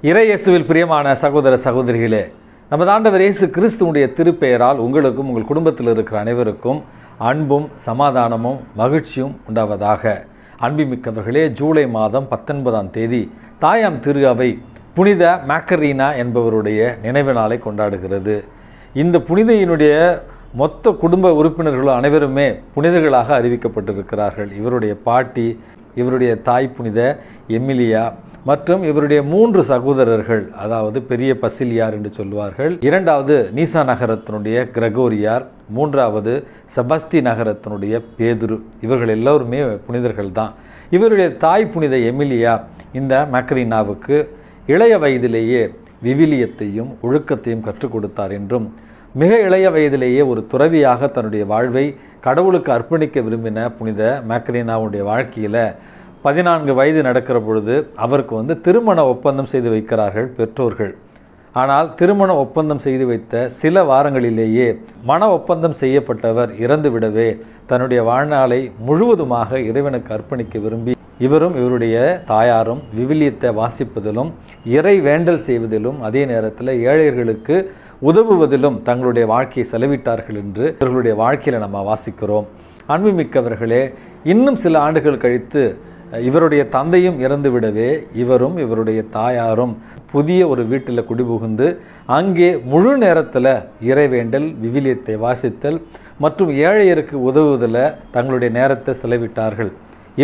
இறை இயேசுவில் பிரியமான சகோதர சகோதரிகளே, நமது ஆண்டவர் இயேசு கிறிஸ்துவுடைய திருப்பெயரால் உங்களுக்கும் உங்கள் குடும்பத்தில் இருக்கிற அனைவருக்கும் அன்பும் சமாதானமும் மகிழ்ச்சியும் உண்டாவதாக. அன்புமிக்கவர்களே, ஜூலை மாதம் 19ஆம் தேதி தாயாம் திரு அவை புனித மேக்கரீனா என்பவருடைய நினைவு நாளை கொண்டாடுகிறது. இந்த புனிதையினுடைய மொத்த குடும்ப உறுப்பினர்கள் அனைவருமே புனிதர்களாக அறிவிக்கப்பட்டிருக்கிறார்கள். இவருடைய பாட்டி, இவருடைய தாய் புனித எமிலியா மற்றும் இவருடைய 3 சகோதரர்கள், அதாவது பெரிய பசிலியார் என்று சொல்வார்கள், 2வது நீசா நகரத்தினுடைய கிரகோரியார், 3வது செபஸ்தி நகரத்தினுடைய பேதுரு. இவர்கள் எல்லோருமே புனிதர்கள் தான். இவருடைய தாய் புனித எமிலியா இந்த மேக்கரீனாவுக்கு இளைய வயதிலேயே விவிலியத்தையும் ஒழுக்கத்தையும் கற்றுக் கொடுத்தார் என்றும், மிக இளைய வயதிலேயே ஒரு துறவியாக தன்னுடைய வாழ்வை கடவுளுக்கு அர்ப்பணிக்க விரும்பின புனித மேக்கரீனாவுடைய வாழ்க்கையில் 14 வயது நடக்கிற பொழுது அவருக்கு திருமண ஒப்பந்தம் செய்து வைக்கிறார்கள் பெற்றோர்கள். ஆனால் திருமண ஒப்பந்தம் செய்து வைத்த சில வாரங்களிலேயே மன ஒப்பந்தம் செய்யப்பட்டவர் இறந்து விடவே தன்னுடைய வாழ்நாளை முழுவதுமாக இறைவனுக்கு அர்ப்பணிக்க விரும்பி இவரும் இவருடைய தாயாரும் விவிலியத்தை வாசிப்பதிலும் இறை வேண்டல் செய்வதிலும் அதே நேரத்தில் ஏழையர்களுக்கு உதவுவதிலும் தங்களுடைய வாழ்க்கையை செலவிட்டார்கள் என்று இவர்களுடைய வாழ்க்கையில் நம்ம வாசிக்கிறோம். அன்புமிக்கவர்களே, இன்னும் சில ஆண்டுகள் கழித்து இவருடைய தந்தையும் இறந்து விடவே இவரும் இவருடைய தாயாரும் புதிய ஒரு வீட்டில் குடிபுகுந்து அங்கே முழு நேரத்தில் இறைவேண்டல், விவிலியத்தை வாசித்தல் மற்றும் ஏழையருக்கு உதவுவதில் தங்களுடைய நேரத்தை செலவிட்டார்கள்.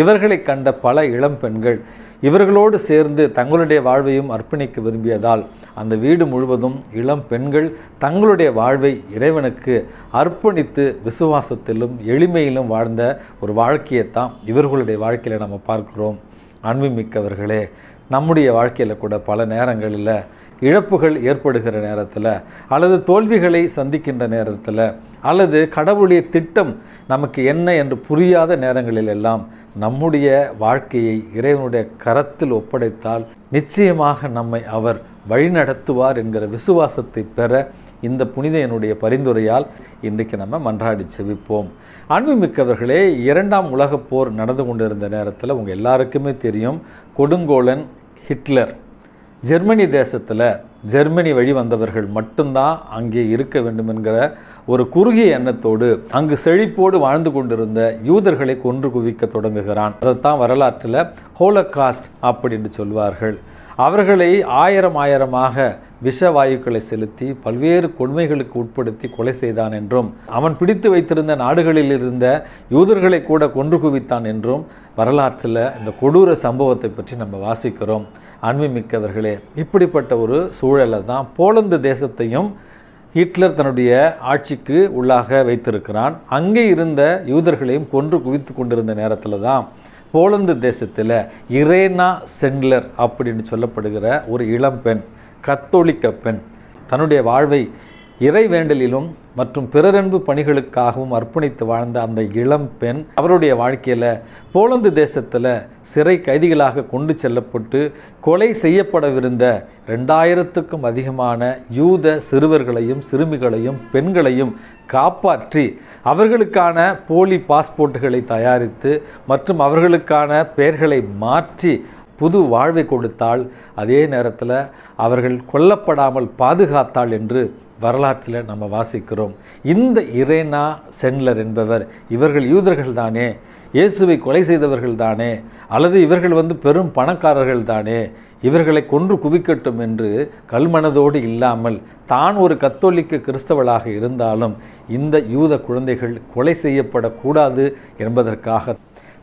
இவர்களை கண்ட பல இளம் பெண்கள் இவர்களோடு சேர்ந்து தங்களுடைய வாழ்வையும் அர்ப்பணிக்க விரும்பியதால் அந்த வீடு முழுவதும் இளம் பெண்கள் தங்களுடைய வாழ்வை இறைவனுக்கு அர்ப்பணித்து விசுவாசத்திலும் எளிமையிலும் வாழ்ந்த ஒரு வாழ்க்கையைத்தான் இவர்களுடைய வாழ்க்கையில் நம்ம பார்க்கிறோம். அன்புமிக்கவர்களே, நம்முடைய வாழ்க்கையில் கூட பல நேரங்களில் இழப்புகள் ஏற்படுகிற நேரத்தில் அல்லது தோல்விகளை சந்திக்கின்ற நேரத்தில் அல்லது கடவுளுடைய திட்டம் நமக்கு என்ன என்று புரியாத நேரங்களில் எல்லாம் நம்முடைய வாழ்க்கையை இறைவனுடைய கரத்தில் ஒப்படைத்தால் நிச்சயமாக நம்மை அவர் வழிநடத்துவார் என்கிற விசுவாசத்தை பெற இந்த புனிதையனுடைய பரிந்துரையால் இன்றைக்கு நம்ம மன்றாடி செவிப்போம். அன்புமிக்கவர்களே, 2ஆம் உலகப் போர் நடந்து கொண்டிருந்த நேரத்தில் உங்கள் எல்லாருக்குமே தெரியும், கொடுங்கோலன் ஹிட்லர் ஜெர்மனி தேசத்தில் ஜெர்மனி வழி வந்தவர்கள் மட்டும்தான் அங்கே இருக்க வேண்டும் என்கிற ஒரு குறுகிய எண்ணத்தோடு அங்கு செழிப்போடு வாழ்ந்து கொண்டிருந்த யூதர்களை கொன்று குவிக்க தொடங்குகிறான். அதைத்தான் வரலாற்றில் ஹோலோகாஸ்ட் அப்படின்னு சொல்வார்கள். அவர்களை ஆயிரமாக விஷவாயுக்களை செலுத்தி பல்வேறு கொடுமைகளுக்கு உட்படுத்தி கொலை செய்தான் என்றும், அவன் பிடித்து வைத்திருந்த நாடுகளில் இருந்த யூதர்களை கூட கொன்று குவித்தான் என்றும் வரலாற்றில் இந்த கொடூர சம்பவத்தை பற்றி நம்ம வாசிக்கிறோம். அன்புமிக்கவர்களே, இப்படிப்பட்ட ஒரு சூழலை தான் போலந்து தேசத்தையும் ஹிட்லர் தன்னுடைய ஆட்சிக்கு உள்ளாக வைத்திருக்கிறான். அங்கே இருந்த யூதர்களையும் கொன்று குவித்து கொண்டிருந்த நேரத்தில் தான் போலந்து தேசத்தில் இரேனா சென்ட்லர் அப்படின்னு சொல்லப்படுகிற ஒரு இளம்பெண், கத்தோலிக்க பெண், தன்னுடைய வாழ்வை இறைவேண்டலிலும் மற்றும் பிறரன்பு பணிகளுக்காகவும் அர்ப்பணித்து வாழ்ந்த அந்த இளம் பெண் அவருடைய வாழ்க்கையில் போலந்து தேசத்தில் சிறை கைதிகளாக கொண்டு செல்லப்பட்டு கொலை செய்யப்படவிருந்த 2000க்கும் அதிகமான யூத சிறுவர்களையும் சிறுமிகளையும் பெண்களையும் காப்பாற்றி அவர்களுக்கான போலி பாஸ்போர்ட்டுகளை தயாரித்து மற்றும் அவர்களுக்கான பெயர்களை மாற்றி புது வாழ்வை கொடுத்தாள். அதே நேரத்தில் அவர்கள் கொல்லப்படாமல் பாதுகாத்தாள் என்று வரலாற்றில் நம்ம வாசிக்கிறோம். இந்த இரேனா சென்ட்லர் என்பவர், இவர்கள் யூதர்கள் தானே, இயேசுவை கொலை செய்தவர்கள் தானே, அல்லது இவர்கள் பெரும் பணக்காரர்கள் தானே, இவர்களை கொன்று குவிக்கட்டும் என்று கல்மனதோடு இல்லாமல் தான் ஒரு கத்தோலிக்க கிறிஸ்தவளாக இருந்தாலும் இந்த யூத குழந்தைகள் கொலை செய்யப்படக்கூடாது என்பதற்காக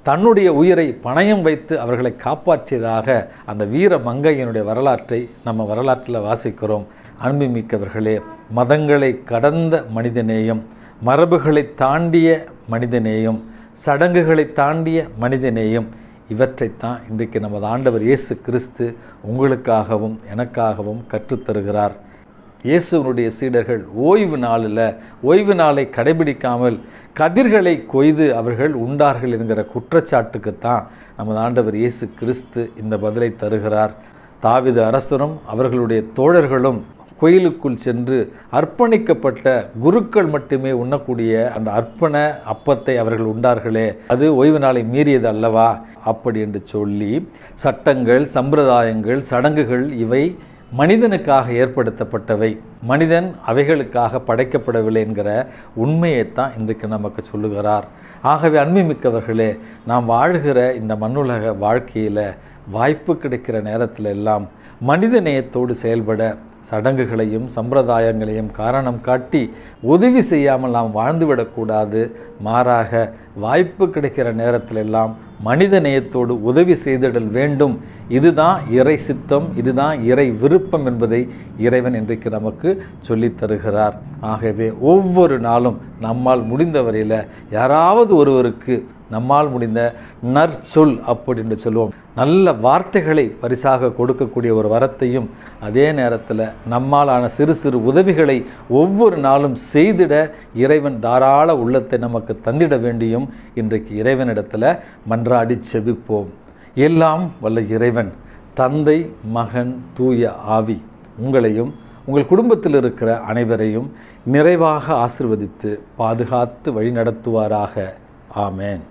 தன்னுடைய உயிரை பணயம் வைத்து அவர்களை காப்பாற்றியதாக அந்த வீர மங்கையினுடைய வரலாற்றை நம்ம வரலாற்றில் வாசிக்கிறோம். அன்புமிக்கவர்களே, மதங்களை கடந்த மனிதநேயம், மரபுகளை தாண்டிய மனிதநேயம், சடங்குகளை தாண்டிய மனிதநேயம், இவற்றைத்தான் இன்றைக்கு நமது ஆண்டவர் இயேசு கிறிஸ்து உங்களுக்காகவும் எனக்காகவும் கற்றுத்தருகிறார். இயேசுவனுடைய சீடர்கள் ஓய்வு நாளை கடைபிடிக்காமல் கதிர்களை கொய்து அவர்கள் உண்டார்கள் என்கிற குற்றச்சாட்டுக்குத்தான் நமது ஆண்டவர் இயேசு கிறிஸ்து இந்த பதிலை தருகிறார். தாவீது அரசரும் அவர்களுடைய தோழர்களும் கோயிலுக்குள் சென்று அர்ப்பணிக்கப்பட்ட குருக்கள் மட்டுமே உண்ணக்கூடிய அந்த அர்ப்பண அப்பத்தை அவர்கள் உண்டார்களே, அது ஓய்வு நாளை மீறியது அல்லவா அப்படி என்று சொல்லி சட்டங்கள், சம்பிரதாயங்கள், சடங்குகள் இவை மனிதனுக்காக ஏற்படுத்தப்பட்டவை, மனிதன் அவைகளுக்காக படைக்கப்படவில்லை என்கிற உண்மையைத்தான் இன்றைக்கு நமக்கு சொல்லுகிறார். ஆகவே அன்பிமிக்கவர்களே, நாம் வாழ்கிற இந்த மண்ணுலக வாழ்க்கையில் வாய்ப்பு கிடைக்கிற நேரத்தில் எல்லாம் மனித நேயத்தோடு செயல்பட சடங்குகளையும் சம்பிரதாயங்களையும் காரணம் காட்டி உதவி செய்யாமல் நாம் வாழ்ந்துவிடக்கூடாது. மாறாக வாய்ப்பு கிடைக்கிற நேரத்திலெல்லாம் மனித நேயத்தோடு உதவி செய்திடல் வேண்டும். இதுதான் இறை சித்தம், இதுதான் இறை விருப்பம் என்பதை இறைவன் இன்றைக்கு நமக்கு சொல்லித் தருகிறார். ஆகவே ஒவ்வொரு நாளும் நம்மால் முடிந்தவரையில் யாராவது ஒருவருக்கு நம்மால் முடிந்த நற்சொல் அப்படின்னு சொல்லுவோம், நல்ல வார்த்தைகளை பரிசாக கொடுக்கக்கூடிய ஒரு வரத்தையும், அதே நேரத்தில் நம்மாலான சிறு சிறு உதவிகளை ஒவ்வொரு நாளும் செய்திட இறைவன் தாராள உள்ளத்தை நமக்கு தந்திட வேண்டியும் இன்றைக்கு இறைவனிடத்தில் மன்றாடி செபிப்போம். எல்லாம் வல்ல இறைவன் தந்தை, மகன், தூய ஆவி உங்களையும் உங்கள் குடும்பத்தில் இருக்கிற அனைவரையும் நிறைவாக ஆசீர்வதித்து பாதுகாத்து வழி நடத்துவாராக. ஆமேன்.